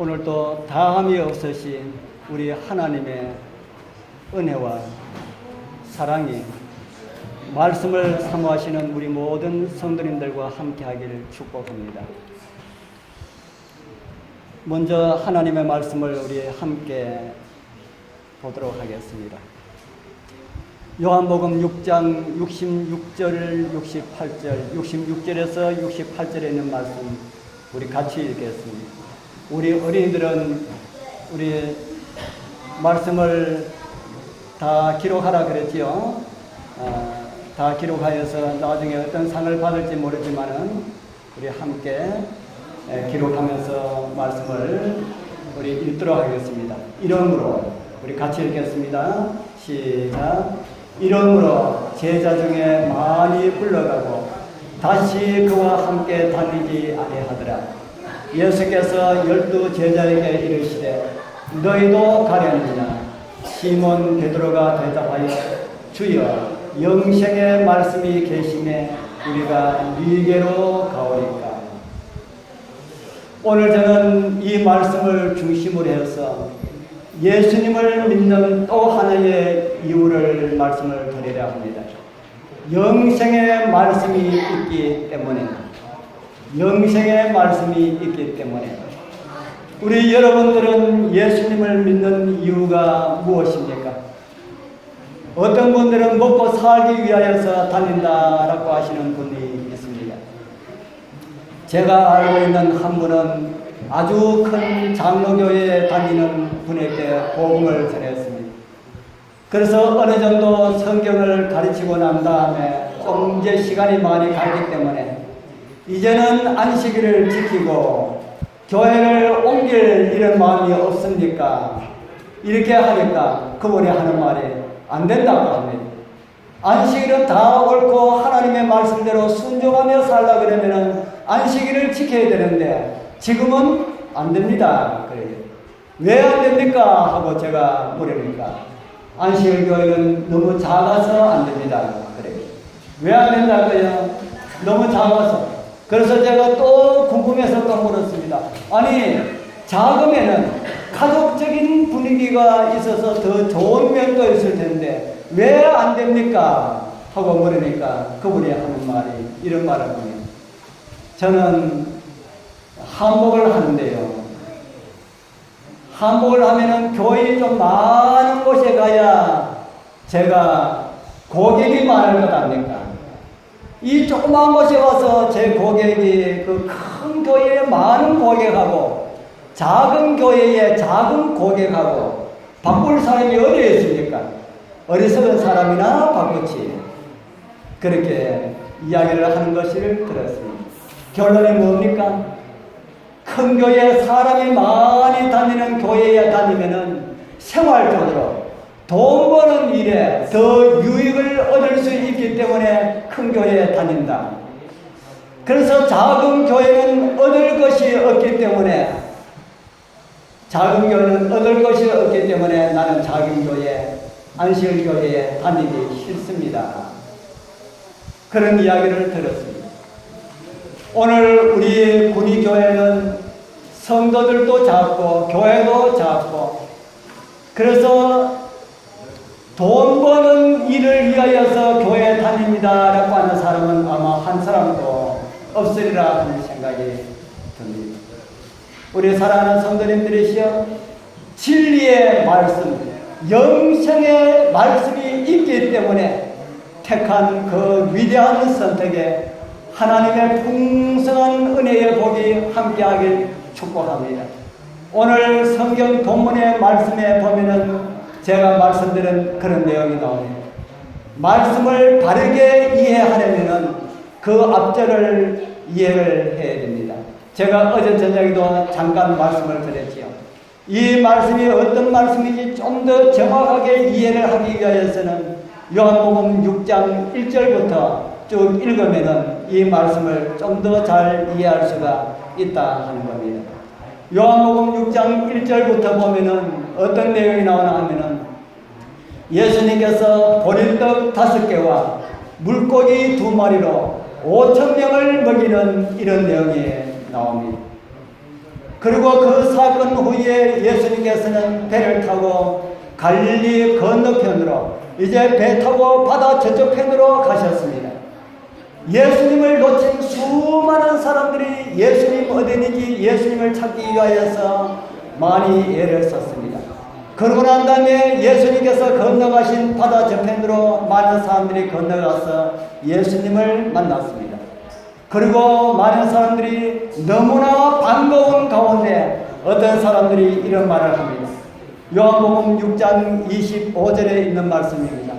오늘도 다함이 없으신 우리 하나님의 은혜와 사랑이 말씀을 사모하시는 우리 모든 성도님들과 함께 하기를 축복합니다. 먼저 하나님의 말씀을 우리 함께 보도록 하겠습니다. 요한복음 6장 66절, 68절, 66절에서 68절에 있는 말씀 우리 같이 읽겠습니다. 우리 어린이들은 우리 말씀을 다 기록하라 그랬지요. 다 기록하여서 나중에 어떤 상을 받을지 모르지만은 우리 함께 기록하면서 말씀을 우리 읽도록 하겠습니다. 이러므로 우리 같이 읽겠습니다. 시작. 이러므로 제자 중에 많이 불러가고 다시 그와 함께 다니지 아니하더라. 예수께서 12 제자에게 이르시되 너희도 가려느냐? 시몬 베드로가 대답하여 주여 영생의 말씀이 계심에 우리가 네게로 가오리까. 오늘 저는 이 말씀을 중심으로 해서 예수님을 믿는 또 하나의 이유를 말씀을 드리려 합니다. 영생의 말씀이 있기 때문에, 영생의 말씀이 있기 때문에 우리 여러분들은 예수님을 믿는 이유가 무엇입니까? 어떤 분들은 먹고 살기 위하여서 다닌다라고 하시는 분이 있습니다. 제가 알고 있는 한 분은 아주 큰 장로교회에 다니는 분에게 복음을 전했습니다. 그래서 어느 정도 성경을 가르치고 난 다음에 좀 이제 시간이 많이 가기 때문에 이제는 안식일을 지키고 교회를 옮길 이런 마음이 없습니까? 이렇게 하니까 그분이 하는 말이 안 된다고 합니다. 안식일은 다 옳고 하나님의 말씀대로 순종하며 살라 그러면은 안식일을 지켜야 되는데 지금은 안 됩니다. 그래요. 왜 안 됩니까? 하고 제가 물으니까 안식일 교회는 너무 작아서 안 됩니다. 그래요. 왜 안 된다고요? 너무 작아서. 그래서 제가 또 궁금해서 또 물었습니다. 아니 작으면은 가족적인 분위기가 있어서 더 좋은 면도 있을 텐데 왜 안 됩니까? 하고 물으니까 그분이 하는 말이 이런 말을 합니다. 저는 한복을 하는데요. 한복을 하면은 교인이 좀 많은 곳에 가야 제가 고객이 많을 것 아닙니까? 이 조그만 곳에 와서 제 고객이 그 큰 교회에 많은 고객하고 작은 교회에 작은 고객하고 바꿀 사람이 어디에 있습니까? 어리석은 사람이나 바꾸지. 그렇게 이야기를 하는 것을 들었습니다. 결론이 뭡니까? 큰 교회에 사람이 많이 다니는 교회에 다니면은 생활적으로 돈 버는 일에 더 유익을 얻을 수 있기 때문에 큰 교회에 다닌다. 그래서 작은 교회는 얻을 것이 없기 때문에 나는 작은 교회, 안식일 교회에 다니기 싫습니다. 그런 이야기를 들었습니다. 오늘 우리 군의교회는 성도들도 작고 교회도 작고 그래서 돈 버는 일을 위하여서 교회에 다닙니다라고 하는 사람은 아마 한 사람도 없으리라 하는 생각이 듭니다. 우리 사랑하는 성도님들이시여, 진리의 말씀, 영생의 말씀이 있기 때문에 택한 그 위대한 선택에 하나님의 풍성한 은혜의 복이 함께하길 축복합니다. 오늘 성경 본문의 말씀에 보면은 제가 말씀드린 그런 내용이 나옵니다. 말씀을 바르게 이해하려면은 그 앞절을 이해를 해야 됩니다. 제가 어제 저녁에도 잠깐 말씀을 드렸지요. 이 말씀이 어떤 말씀인지 좀 더 정확하게 이해를 하기 위해서는 요한복음 6장 1절부터 쭉 읽으면은 이 말씀을 좀 더 잘 이해할 수가 있다 하는 겁니다. 요한복음 6장 1절부터 보면은 어떤 내용이 나오나 하면은 예수님께서 보리떡 5개와 물고기 2마리로 5,000명을 먹이는 이런 내용이 나옵니다. 그리고 그 사건 후에 예수님께서는 배를 타고 갈릴리 건너편으로 이제 배 타고 바다 저쪽 편으로 가셨습니다. 예수님을 놓친 수많은 사람들이 예수님 어디 있는지 예수님을 찾기 위하여서 많이 애를 썼습니다. 그러고 난 다음에 예수님께서 건너가신 바다 저편으로 많은 사람들이 건너가서 예수님을 만났습니다. 그리고 많은 사람들이 너무나 반가운 가운데 어떤 사람들이 이런 말을 합니다. 요한복음 6장 25절에 있는 말씀입니다.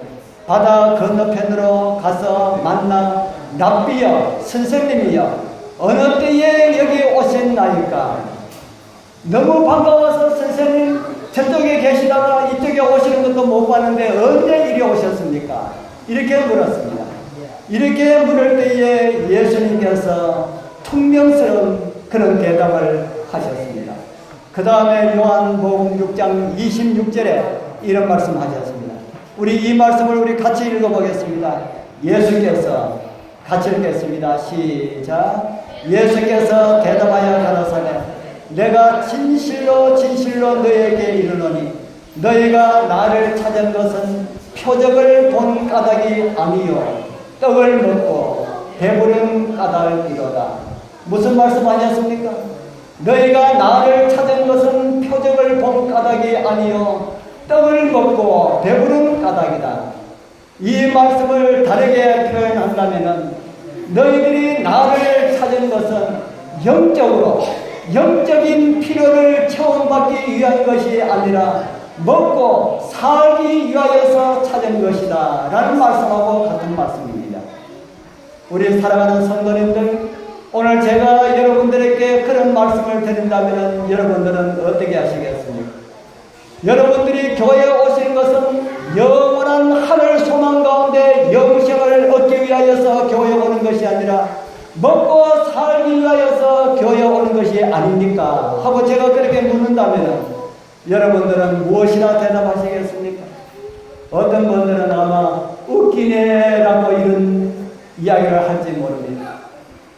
바다 건너편으로 가서 만나 랍비여, 선생님이여, 어느 때에 여기 오셨나이까? 너무 반가워서 선생님 저쪽에 계시다가 이쪽에 오시는 것도 못 봤는데 언제 이리 오셨습니까? 이렇게 물었습니다. 이렇게 물을 때에 예수님께서 퉁명스러운 그런 대답을 하셨습니다. 그 다음에 요한복음 6장 26절에 이런 말씀 하셨습니다. 우리 이 말씀을 우리 같이 읽어보겠습니다. 예수께서 같이 읽겠습니다. 시작. 예수께서 대답하여 가라사대 내가 진실로 진실로 너에게 이르노니 너희가 나를 찾은 것은 표적을 본 까닭이 아니요 떡을 먹고 배부른 까닭이로다. 무슨 말씀 하셨습니까? 너희가 나를 찾은 것은 표적을 본 까닭이 아니요 떡을 먹고 배부른 까닭이다. 이 말씀을 다르게 표현한다면 너희들이 나를 찾은 것은 영적인 필요를 체험받기 위한 것이 아니라 먹고 살기 위하여서 찾은 것이다 라는 말씀하고 같은 말씀입니다. 우리 사랑하는 성도님들, 오늘 제가 여러분들에게 그런 말씀을 드린다면 여러분들은 어떻게 하시겠습니까? 여러분들이 교회에 오신 것은 영원한 하늘 소망 가운데 영생을 얻기 위하여서 교회에 오는 것이 아니라 먹고 살기 위하여서 교회에 오는 것이 아닙니까? 하고 제가 그렇게 묻는다면 여러분들은 무엇이나 대답하시겠습니까? 어떤 분들은 아마 웃기네라고 이런 이야기를 할지 모릅니다.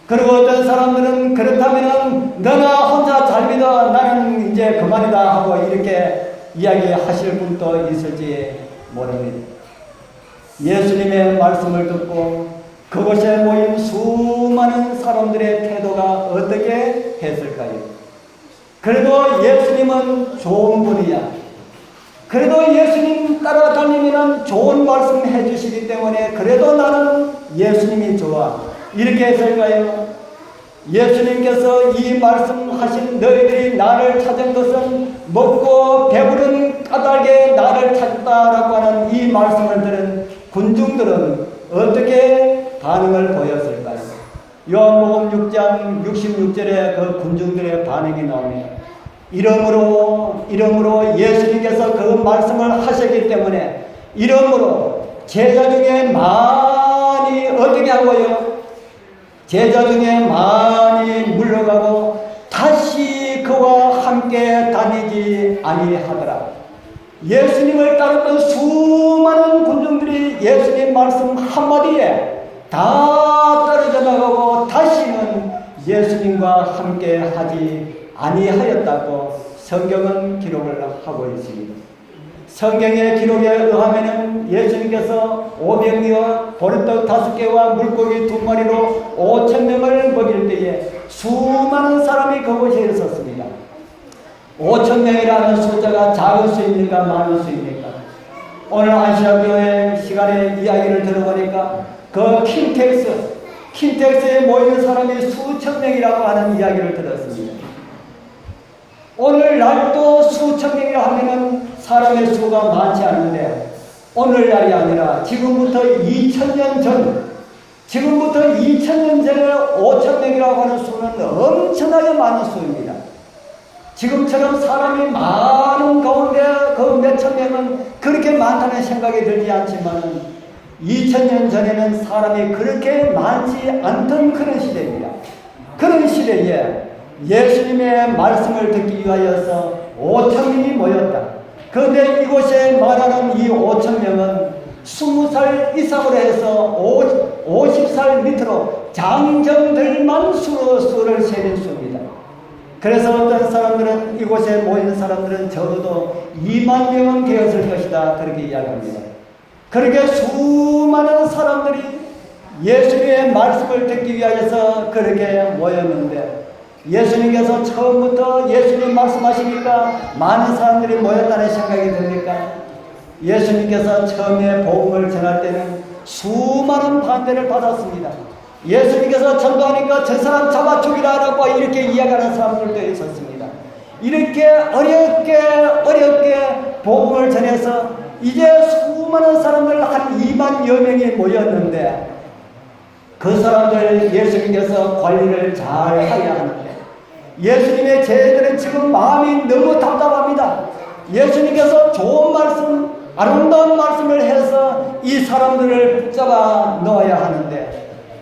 그리고 어떤 사람들은 그렇다면 너나 혼자 잘 믿어 나는 이제 그만이다 하고 이렇게 이야기하실 분도 있을지 모릅니다. 예수님의 말씀을 듣고 그곳에 모인 수많은 사람들의 태도가 어떻게 했을까요? 그래도 예수님은 좋은 분이야. 그래도 예수님 따라다니면 좋은 말씀 해주시기 때문에 그래도 나는 예수님이 좋아. 이렇게 했을까요? 예수님께서 이 말씀하신 너희들이 나를 찾은 것은 먹고 배부른 까닭에 나를 찾다라고 하는 이 말씀을 들은 군중들은 어떻게 반응을 보였을까요? 요한복음 6장 66절에 그 군중들의 반응이 나옵니다. 이러므로 예수님께서 그 말씀을 하셨기 때문에 이러므로 제자 중에 많이 어떻게 하고요? 제자 중에 많이 물러가고 다시 그와 함께 다니지 아니하더라. 예수님을 따랐던 수많은 군중들이 예수님 말씀 한마디에 다 떨어져 나가고 다시는 예수님과 함께 하지 아니하였다고 성경은 기록을 하고 있습니다. 성경의 기록에 의하면 예수님께서 500미와 보리떡 5개와 물고기 2마리로 5,000명을 먹일 때에 수많은 사람이 그곳에 있었습니다. 5,000명이라는 숫자가 작을 수 있는가 많을 수 있는가? 오늘 안시아교회 시간에 이야기를 들어보니까 그 킨텍스에 모이는 사람이 수천 명이라고 하는 이야기를 들었습니다. 오늘날도 수천 명이라 하면은 사람의 수가 많지 않은데 오늘날이 아니라 지금부터 2000년 전, 지금부터 2000년 전에 5,000명이라고 하는 수는 엄청나게 많은 수입니다. 지금처럼 사람이 많은 가운데 그 몇천 명은 그렇게 많다는 생각이 들지 않지만 2000년 전에는 사람이 그렇게 많지 않던 그런 시대입니다. 그런 시대에 예수님의 말씀을 듣기 위하여서 5,000명이 모였다. 그런데 이곳에 말하는 이 5,000명은 20살 이상으로 해서 50살 밑으로 장정들만 수를 세는 수입니다. 그래서 어떤 사람들은 이곳에 모인 사람들은 적어도 2만 명은 되었을 것이다 그렇게 이야기합니다. 그렇게 수많은 사람들이 예수님의 말씀을 듣기 위하여서 그렇게 모였는데 예수님께서 처음부터 예수님 말씀하시니까 많은 사람들이 모였다는 생각이 듭니까? 예수님께서 처음에 복음을 전할 때는 수많은 반대를 받았습니다. 예수님께서 전도하니까 저 사람 잡아 죽이라라고 이렇게 이야기하는 사람들도 있었습니다. 이렇게 어렵게 복음을 전해서 이제 수많은 사람들 한 2만여 명이 모였는데 그 사람들 예수님께서 관리를 잘 하여야 하는데 예수님의 제자들은 지금 마음이 너무 답답합니다. 예수님께서 좋은 말씀, 아름다운 말씀을 해서 이 사람들을 붙잡아 넣어야 하는데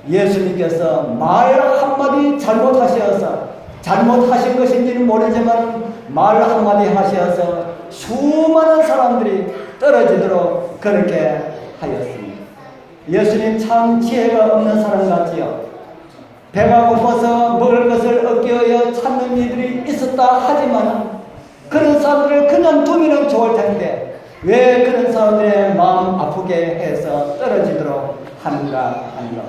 예수님께서 말 한마디 잘못하신 것인지는 모르지만 말 한마디 하셔서 수많은 사람들이 떨어지도록 그렇게 하였습니다. 예수님 참 지혜가 없는 사람 같지요. 배가 고파서 먹을 것을 얻기 위하여 찾는 이들이 있었다 하지만 그런 사람들을 그냥 두면 좋을 텐데 왜 그런 사람들의 마음 아프게 해서 떨어지도록 하는가 합니다.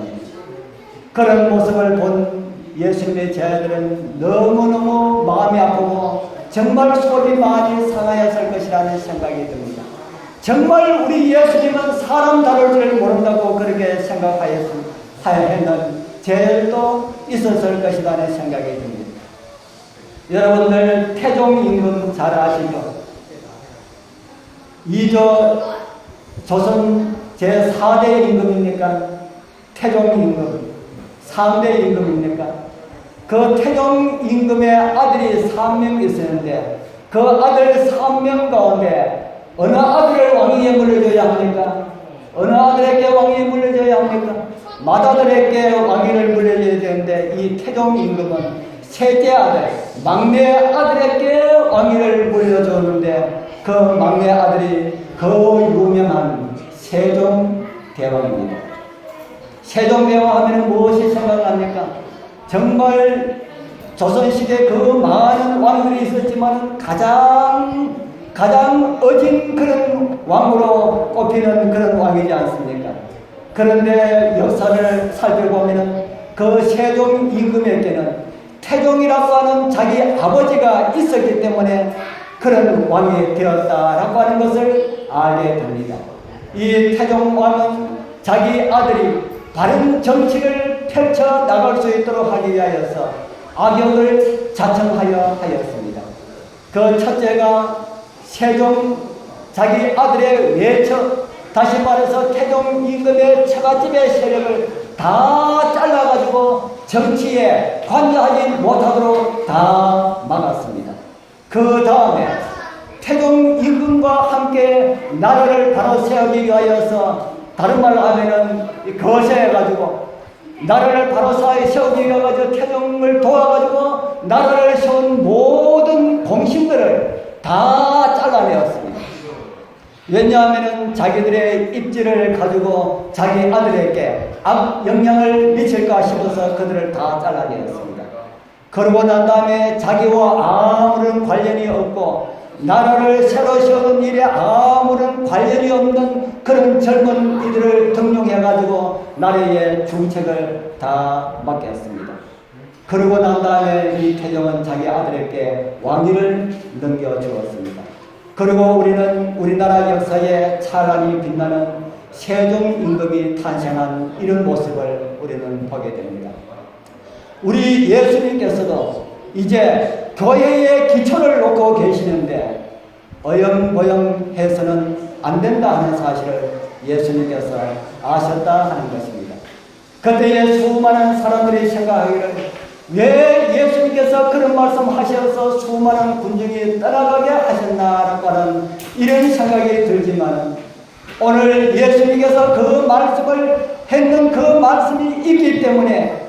그런 모습을 본 예수님의 제자들은 너무너무 마음이 아프고 정말 속이 많이 상하였을 것이라는 생각이 듭니다. 정말 우리 예수님은 사람 다룰 줄 모른다고 그렇게 생각하였는 제일도 있었을 것이라는 생각이 듭니다. 여러분들 태종 임금 잘 아시죠? 2조 조선 제4대 임금입니까? 태종 임금 3대 임금입니까? 그 태종 임금의 아들이 3명 있었는데 그 아들 3명 가운데 어느 아들을 왕위에 물려줘야 합니까? 어느 아들에게 왕위에 물려줘야 합니까? 맏아들에게 왕위를 물려줘야 되는데 이 태종 임금은 셋째 아들, 막내 아들에게 왕위를 물려줬는데 그 막내 아들이 그 유명한 세종대왕입니다. 세종대왕 하면 무엇이 생각납니까? 정말 조선시대 그 많은 왕들이 있었지만 가장 어진 그런 왕으로 꼽히는 그런 왕이지 않습니까? 그런데 역사를 살펴보면 그 세종 임금에게는 태종이라고 하는 자기 아버지가 있었기 때문에 그런 왕이 되었다라고 하는 것을 알게 됩니다. 이 태종 왕은 자기 아들이 바른 정치를 펼쳐 나갈 수 있도록 하기 위하여서 악역을 자청하여 하였습니다. 그 첫째가 세종 자기 아들의 외척, 다시 말해서 태종 임금의 처갓집의 세력을 다 잘라가지고 정치에 관여하지 못하도록 다 막았습니다. 그 다음에 태종 임금과 함께 나라를 바로 세우기 위하여서 다른 말로 하면은 거세해가지고 나라를 바로 세우기 위하여서 태종을 도와가지고 나라를 세운 모든 공신들을 다 잘라내었습니다. 왜냐하면 자기들의 입지를 가지고 자기 아들에게 악영향을 미칠까 싶어서 그들을 다 잘라내었습니다. 그러고 난 다음에 자기와 아무런 관련이 없고 나라를 새로 세우는 일에 아무런 관련이 없는 그런 젊은 이들을 등용해가지고 나라의 중책을 다 맡겼습니다. 그러고 난 다음에 이 태종은 자기 아들에게 왕위를 넘겨주었습니다. 그리고 우리는 우리나라 역사에 찬란히 빛나는 세종 임금이 탄생한 이런 모습을 우리는 보게 됩니다. 우리 예수님께서도 이제 교회의 기초를 놓고 계시는데 어영부영해서는 안 된다 하는 사실을 예수님께서 아셨다 하는 것입니다. 그때에 수많은 사람들이 생각하기를 왜 예수님께서 그런 말씀 하셔서 수많은 군중이 떠나가게 하셨나라고 하는 이런 생각이 들지만 오늘 예수님께서 그 말씀을 했는 그 말씀이 있기 때문에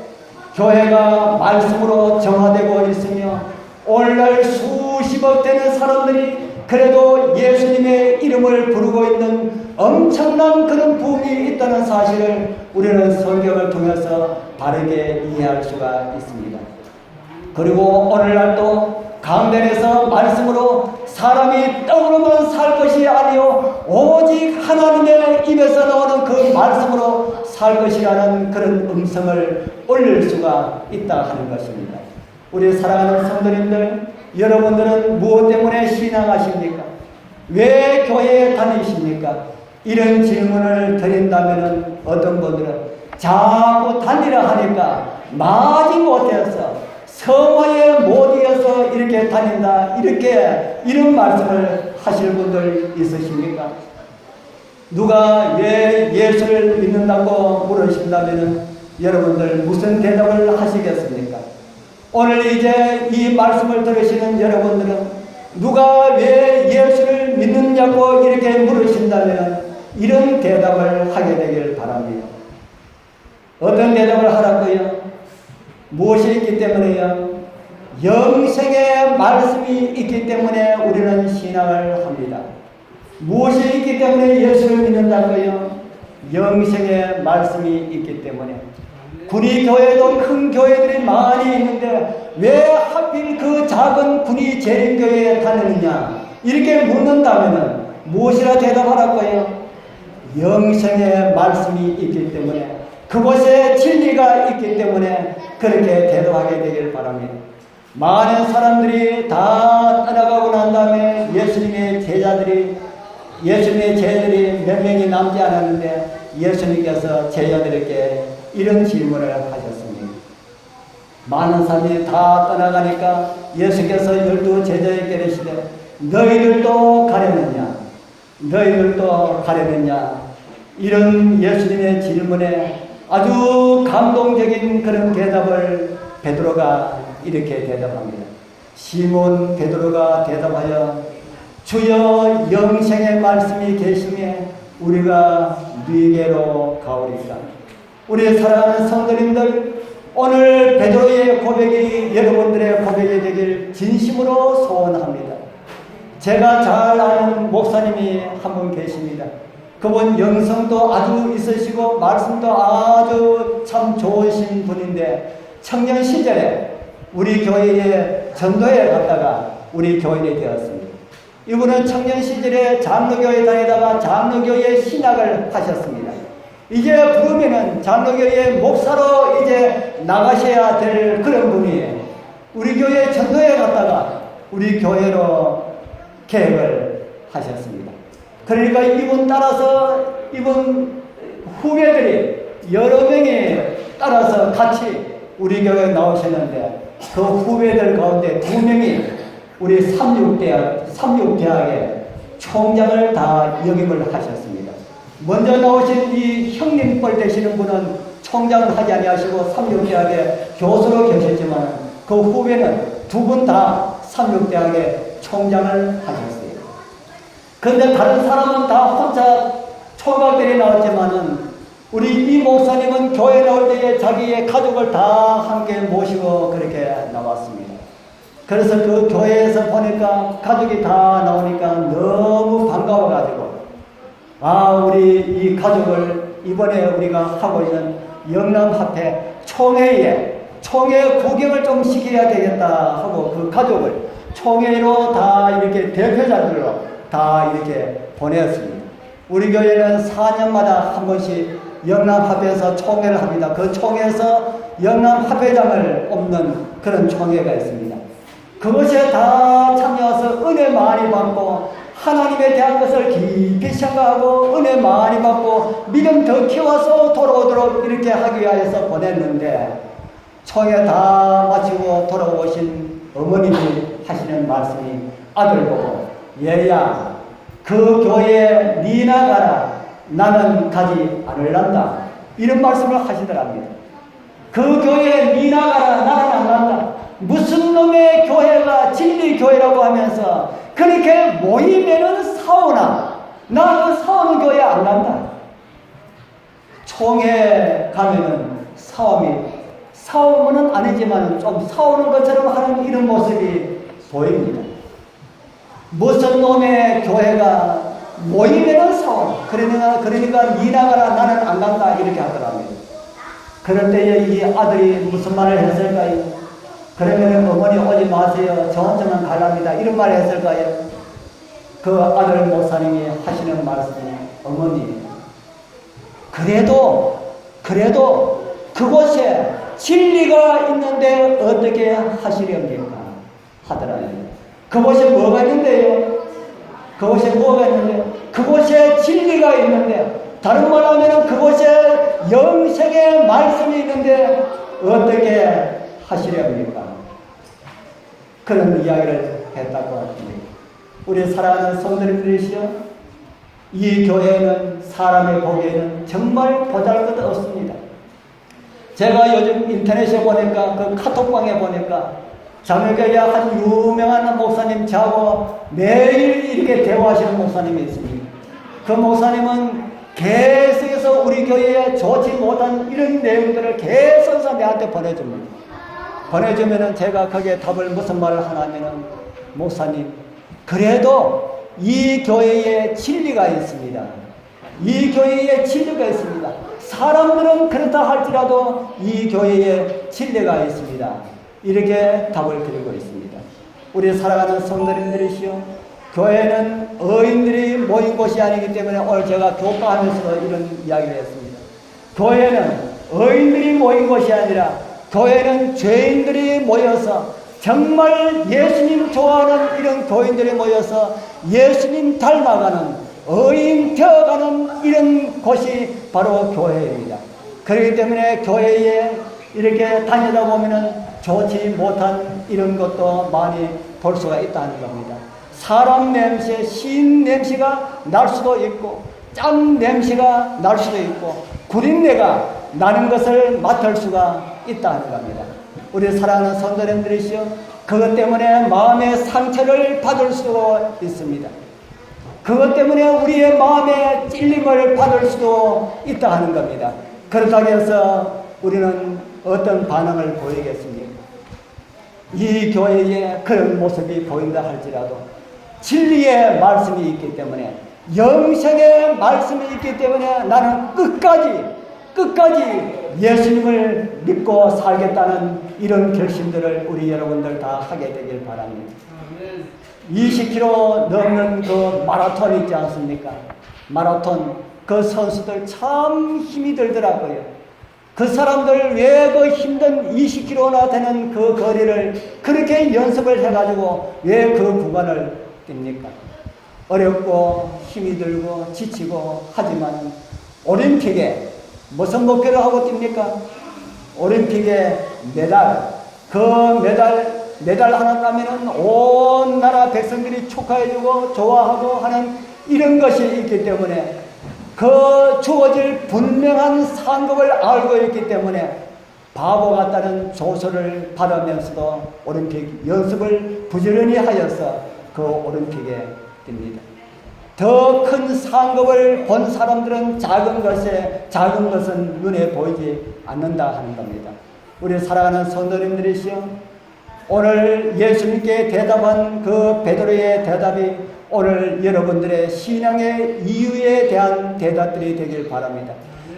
교회가 말씀으로 정화되고 있으며 오늘날 수십억 되는 사람들이 그래도 예수님의 이름을 부르고 있는 엄청난 그런 부흥이 있다는 사실을 우리는 성경을 통해서 바르게 이해할 수가 있습니다. 그리고 오늘날도 강단에서 말씀으로 사람이 떡으로만 살 것이 아니요 오직 하나님의 입에서 나오는 그 말씀으로 살 것이라는 그런 음성을 올릴 수가 있다 하는 것입니다. 우리 사랑하는 성도님들, 여러분들은 무엇 때문에 신앙하십니까? 왜 교회에 다니십니까? 이런 질문을 드린다면 어떤 분들은 자꾸 다니라 하니까 마지 못해서 성화에 못 이어서 이렇게 다닌다, 이런 말씀을 하실 분들 있으십니까? 누가 왜 예수를 믿는다고 물으신다면 여러분들 무슨 대답을 하시겠습니까? 오늘 이제 이 말씀을 들으시는 여러분들은 누가 왜 예수를 믿느냐고 이렇게 물으신다면 이런 대답을 하게 되길 바랍니다. 어떤 대답을 하라고요? 무엇이 있기 때문에요? 영생의 말씀이 있기 때문에 우리는 신앙을 합니다. 무엇이 있기 때문에 예수를 믿는다고요? 영생의 말씀이 있기 때문에. 군의 교회도 큰 교회들이 많이 있는데 왜 하필 그 작은 군의 재림교회에 다니느냐? 이렇게 묻는다면 무엇이라 대답하라고요? 영생의 말씀이 있기 때문에, 그곳에 진리가 있기 때문에 그렇게 대답하게 되길 바랍니다. 많은 사람들이 다 떠나가고 난 다음에 예수님의 제자들이 몇 명이 남지 않았는데 예수님께서 제자들에게 이런 질문을 하셨습니다. 많은 사람들이 다 떠나가니까 예수께서 12 제자에게 이르시되 너희들도 가려느냐? 이런 예수님의 질문에 아주 감동적인 그런 대답을 베드로가 이렇게 대답합니다. 시몬 베드로가 대답하여 주여 영생의 말씀이 계시매 우리가 네게로 가오리까. 우리 사랑하는 성도님들, 오늘 베드로의 고백이 여러분들의 고백이 되길 진심으로 소원합니다. 제가 잘 아는 목사님이 한 분 계십니다. 그분 영성도 아주 있으시고 말씀도 아주 참 좋으신 분인데 청년 시절에 우리 교회에 전도에 갔다가 우리 교인이 되었습니다. 이분은 청년 시절에 장로교회 다니다가 장로교회 신학을 하셨습니다. 이제 부르면은 장로교회 목사로 이제 나가셔야 될 그런 분이에요. 우리 교회 전도에 갔다가 우리 교회로 개혁을 하셨습니다. 그러니까 이분 따라서 이분 후배들이 여러 명이 따라서 같이 우리 교회에 나오셨는데 그 후배들 가운데 2명이 우리 삼육대학의 총장을 다 역임을 하셨습니다. 먼저 나오신 이 형님 뻘 되시는 분은 총장을 하지 아니하시고 삼육대학의 교수로 계셨지만 그 후배는 2분 다 삼육대학의 총장을 하셨어요. 그런데 다른 사람은 다 혼자 총각들이 나왔지만은 우리 이 목사님은 교회 나올 때에 자기의 가족을 다 함께 모시고 그렇게 나왔습니다. 그래서 그 교회에서 보니까 가족이 다 나오니까 너무 반가워가지고 우리 이 가족을 이번에 우리가 하고 있는 영남합회 총회 구경을 좀 시켜야 되겠다 하고 그 가족을 총회로 다 이렇게 대표자들로 다 이렇게 보냈습니다. 우리 교회는 4년마다 한 번씩 영남합회에서 총회를 합니다. 그 총회에서 영남합회장을 뽑는 그런 총회가 있습니다. 그것에 다 참여해서 은혜 많이 받고 하나님에 대한 것을 깊이 생각하고 은혜 많이 받고 믿음 더 키워서 돌아오도록 이렇게 하기 위해서 보냈는데 총회 다 마치고 돌아오신 어머님이 하시는 말씀이 아들 보고 얘야 그 교회에 니 나가라 나는 가지 않을란다 이런 말씀을 하시더랍니다. 그 교회에 니 나가라 나는 안 간다. 무슨 놈의 교회가 진리교회라고 하면서 그렇게 모이면은 싸우나 나는 싸우는 교회 안 간다. 총회 가면은 싸움은 아니지만 좀 싸우는 것처럼 하는 이런 모습이 보입니다. 무슨 놈의 교회가 모이면은 싸워. 그러니까 니 나가라 나는 안 간다 이렇게 하더랍니다. 그럴 때에 이 아들이 무슨 말을 했을까요? 그러면 어머니 오지 마세요. 저 혼자만 갈랍니다. 이런 말 했을까요? 그 아들 목사님이 하시는 말씀이 어머니 그래도 그곳에 진리가 있는데 어떻게 하시렵니까? 하더라고요. 그곳에 뭐가 있는데요? 그곳에 뭐가 있는데? 그곳에 진리가 있는데, 다른 말로 하면 그곳에 영생의 말씀이 있는데 어떻게 하시렵니까? 그런 이야기를 했다고 합니다. 우리 사랑하는 성도님들이시여, 이 교회는 사람의 보기에는 정말 보잘것 없습니다. 제가 요즘 인터넷에 보니까, 그 카톡방에 보니까 자매교회 한 유명한 목사님 저하고 매일 이렇게 대화하시는 목사님이 있습니다. 그 목사님은 계속해서 우리 교회에 좋지 못한 이런 내용들을 계속해서 내한테 보내줍니다. 보내주면은 제가 거기에 답을 무슨 말을 하나 하면은, 목사님 그래도 이 교회에 진리가 있습니다. 이 교회에 진리가 있습니다. 사람들은 그렇다 할지라도 이 교회에 진리가 있습니다. 이렇게 답을 드리고 있습니다. 우리 사랑하는 성도님들이시여, 교회는 의인들이 모인 곳이 아니기 때문에 오늘 제가 교과하면서 이런 이야기를 했습니다. 교회는 의인들이 모인 곳이 아니라 교회는 죄인들이 모여서, 정말 예수님 좋아하는 이런 교인들이 모여서 예수님 닮아가는, 의인 되어가는 이런 곳이 바로 교회입니다. 그렇기 때문에 교회에 이렇게 다니다 보면은 좋지 못한 이런 것도 많이 볼 수가 있다는 겁니다. 사람 냄새, 신 냄새가 날 수도 있고, 짠 냄새가 날 수도 있고, 구린내가 나는 것을 맡을 수가 있다는 겁니다. 우리 사랑하는 성도님들이시여, 그것 때문에 마음의 상처를 받을 수도 있습니다. 그것 때문에 우리의 마음의 찔림을 받을 수도 있다 하는 겁니다. 그렇다고 해서 우리는 어떤 반응을 보이겠습니까? 이 교회에 그런 모습이 보인다 할지라도 진리의 말씀이 있기 때문에, 영생의 말씀이 있기 때문에 나는 끝까지 예수님을 믿고 살겠다는 이런 결심들을 우리 여러분들 다 하게 되길 바랍니다. 20km 넘는 그 마라톤 있지 않습니까? 마라톤, 그 선수들 참 힘이 들더라고요. 그 사람들 왜 그 힘든 20km나 되는 그 거리를 그렇게 연습을 해가지고 왜 그 구간을 뜁니까? 어렵고 힘이 들고 지치고 하지만 올림픽에 무슨 목표를 하고 뜁니까? 올림픽에 메달, 그 메달 하나 따면은 온 나라 백성들이 축하해주고 좋아하고 하는 이런 것이 있기 때문에, 그 주어질 분명한 상급을 알고 있기 때문에 바보 같다는 조소를 받으면서도 올림픽 연습을 부지런히 하여서 그 올림픽에 뜁니다. 더 큰 상급을 본 사람들은 작은 것은 눈에 보이지 않는다 하는 겁니다. 우리 사랑하는 성도님들이시여, 오늘 예수님께 대답한 그 베드로의 대답이 오늘 여러분들의 신앙의 이유에 대한 대답들이 되길 바랍니다.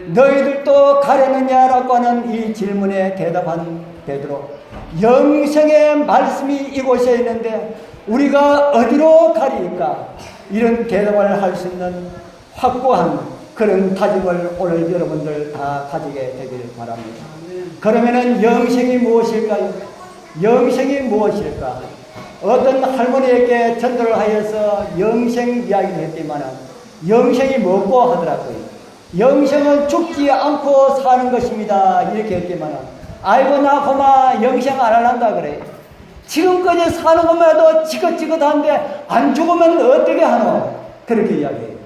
너희들도 가려느냐라고 하는 이 질문에 대답한 베드로, 영생의 말씀이 이곳에 있는데 우리가 어디로 가리까? 이런 대답을 할 수 있는 확고한 그런 다짐을 오늘 여러분들 다 가지게 되길 바랍니다. 그러면은 영생이 무엇일까요? 영생이 무엇일까? 어떤 할머니에게 전도를 하여서 영생 이야기를 했지만 영생이 뭐고 하더라고요. 영생은 죽지 않고 사는 것입니다. 이렇게 했지만, 아이고 나 고마 영생 안 할란다 그래. 지금까지 사는 것만 해도 지긋지긋한데 안 죽으면 어떻게 하노? 그렇게 이야기해요.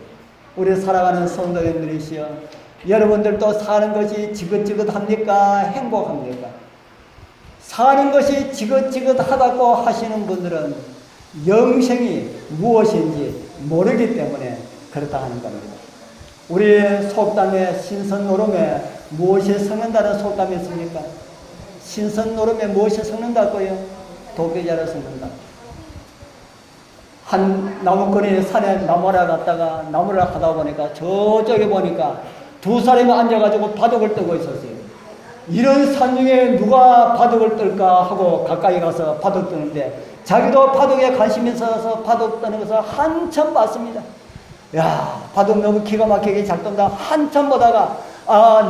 우리 살아가는 성도님들이시여, 여러분들도 사는 것이 지긋지긋합니까? 행복합니까? 사는 것이 지긋지긋하다고 하시는 분들은 영생이 무엇인지 모르기 때문에 그렇다 하는 겁니다. 우리 속담에 신선노름에 무엇이 섞는다는 속담이 있습니까? 신선노름에 무엇이 섞는다고요? 도깨자를 섞는다. 한 나무꾼이 산에 나무를 갔다가 나무를 하다 보니까 저쪽에 보니까 두 사람이 앉아가지고 바둑을 뜨고 있었어요. 이런 산중에 누가 바둑을 뜰까 하고 가까이 가서 바둑 뜨는데 자기도 바둑에 관심이 있어서 바둑 뜨는 것을 한참 봤습니다. 야, 바둑 너무 기가 막히게 잘 뜬다. 한참 보다가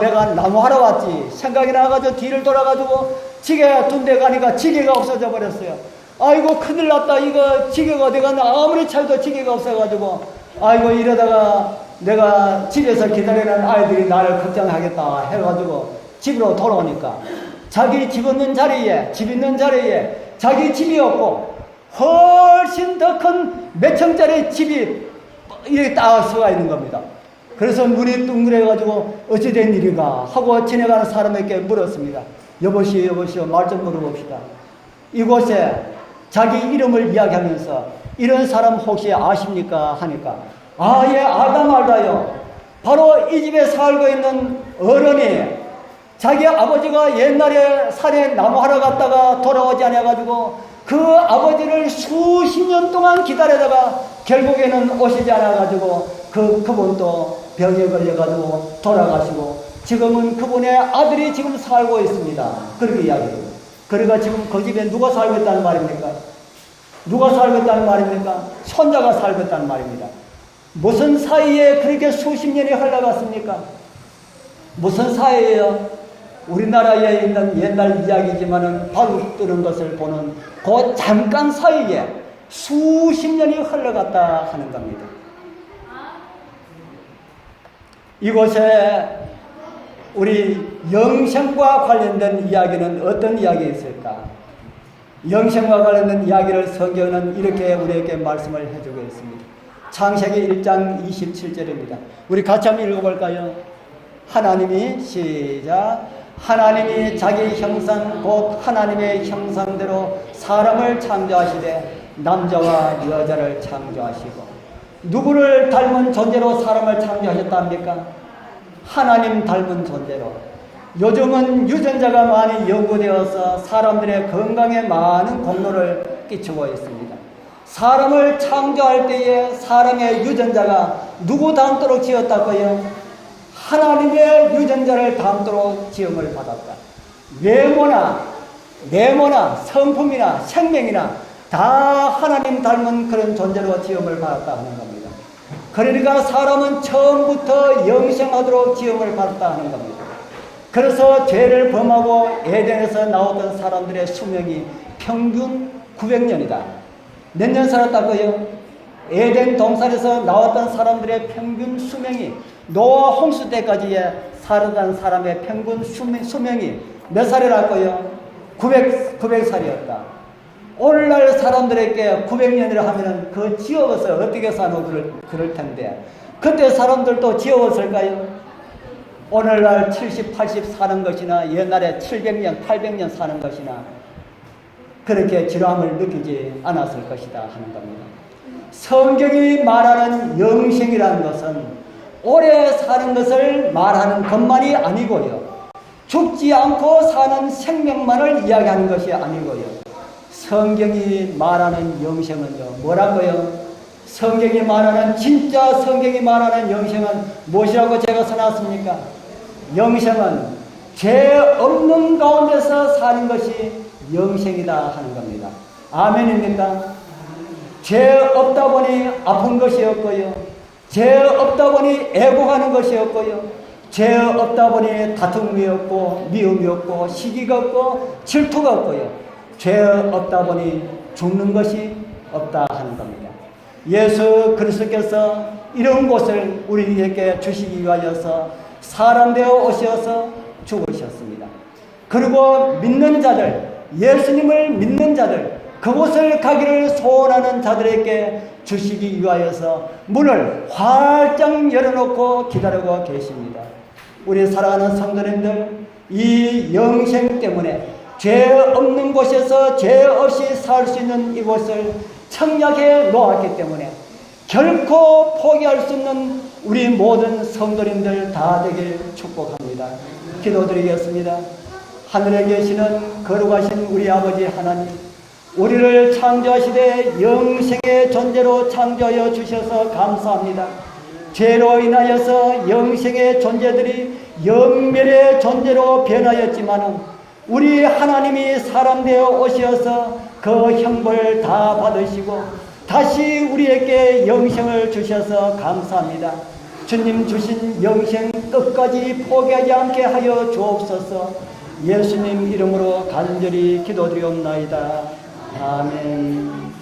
내가 나무하러 왔지 생각이 나가지고 뒤를 돌아가지고 지게 둔데 가니까 지게가 없어져 버렸어요. 아이고 큰일 났다. 이거 지게가 어디 갔나. 아무리 찾아도 지게가 없어가지고 아이고 이러다가 내가 집에서 기다리는 아이들이 나를 걱정하겠다 해가지고 집으로 돌아오니까 자기 집 있는 자리에 자기 집이 없고 훨씬 더 큰 몇 층짜리 집이 이렇게 딱 서가 있는 겁니다. 그래서 눈이 둥그래가지고 어찌된 일인가 하고 지나가는 사람에게 물었습니다. 여보시오 말 좀 물어봅시다. 이곳에 자기 이름을 이야기하면서 이런 사람 혹시 아십니까 하니까 예 알다요. 바로 이 집에 살고 있는 어른이 자기 아버지가 옛날에 산에 나무하러 갔다가 돌아오지 않아가지고 그 아버지를 수십 년 동안 기다리다가 결국에는 오시지 않아가지고 그분도 병에 걸려가지고 돌아가시고 지금은 그분의 아들이 지금 살고 있습니다. 그렇게 이야기해요. 그러니까 지금 그 집에 누가 살고 있다는 말입니까? 누가 살고 있다는 말입니까? 손자가 살고 있다는 말입니다. 무슨 사이에 그렇게 수십 년이 흘러갔습니까? 무슨 사이에요? 우리나라에 있는 옛날 이야기지만은 바둑 뜨는 것을 보는 그 잠깐 사이에 수십 년이 흘러갔다 하는 겁니다. 이곳에 우리 영생과 관련된 이야기는 어떤 이야기가 있을까? 영생과 관련된 이야기를 성경은 이렇게 우리에게 말씀을 해주고 있습니다. 창세기 1장 27절입니다. 우리 같이 한번 읽어볼까요? 하나님이 시작. 하나님이 자기 형상 곧 하나님의 형상대로 사람을 창조하시되 남자와 여자를 창조하시고 누구를 닮은 존재로 사람을 창조하셨답니까? 하나님 닮은 존재로. 요즘은 유전자가 많이 연구되어서 사람들의 건강에 많은 공로를 끼치고 있습니다. 사람을 창조할 때에 사람의 유전자가 누구 닮도록 지었다고요? 하나님의 유전자를 닮도록 지음을 받았다. 외모나 성품이나 생명이나 다 하나님 닮은 그런 존재로 지음을 받았다 하는 겁니다. 그러니까 사람은 처음부터 영생하도록 지음을 받았다 하는 겁니다. 그래서 죄를 범하고 에덴에서 나오던 사람들의 수명이 평균 900년이다. 몇 년 살았다고요? 에덴 동산에서 나왔던 사람들의 평균 수명이 노아 홍수 때까지 살았던 사람의 평균 수명이 몇 살이라고요? 900살이었다. 오늘날 사람들에게 900년이라 하면은 그 지옥에서 어떻게 사노 그럴 텐데 그때 사람들도 지옥었을까요? 오늘날 70, 80 사는 것이나 옛날에 700년, 800년 사는 것이나 그렇게 지루함을 느끼지 않았을 것이다 하는 겁니다. 성경이 말하는 영생이라는 것은 오래 사는 것을 말하는 것만이 아니고요. 죽지 않고 사는 생명만을 이야기하는 것이 아니고요. 성경이 말하는 영생은요. 뭐라고요? 성경이 말하는 진짜 성경이 말하는 영생은 무엇이라고 제가 써놨습니까? 영생은 죄 없는 가운데서 사는 것이 영생이다 하는 겁니다. 아멘입니까? 죄 없다 보니 아픈 것이 없고요. 죄 없다 보니 애고하는 것이 없고요. 죄 없다 보니 다툼이 없고 미움이 없고 시기가 없고 질투가 없고요. 죄 없다 보니 죽는 것이 없다 하는 겁니다. 예수 그리스도께서 이런 곳을 우리에게 주시기 위하여서 사람 되어 오셔서 죽으셨습니다. 그리고 믿는 자들, 예수님을 믿는 자들, 그곳을 가기를 소원하는 자들에게 주시기 위하여서 문을 활짝 열어놓고 기다리고 계십니다. 우리 사랑하는 성도님들, 이 영생 때문에 죄 없는 곳에서 죄 없이 살 수 있는 이곳을 청약해 놓았기 때문에 결코 포기할 수 없는 우리 모든 성도님들 다 되길 축복합니다. 기도드리겠습니다. 하늘에 계시는 거룩하신 우리 아버지 하나님, 우리를 창조하시되 영생의 존재로 창조하여 주셔서 감사합니다. 죄로 인하여서 영생의 존재들이 영멸의 존재로 변하였지만 우리 하나님이 사람 되어 오셔서 그 형벌 다 받으시고 다시 우리에게 영생을 주셔서 감사합니다. 주님 주신 영생 끝까지 포기하지 않게 하여 주옵소서. 예수님 이름으로 간절히 기도드리옵나이다. 아멘.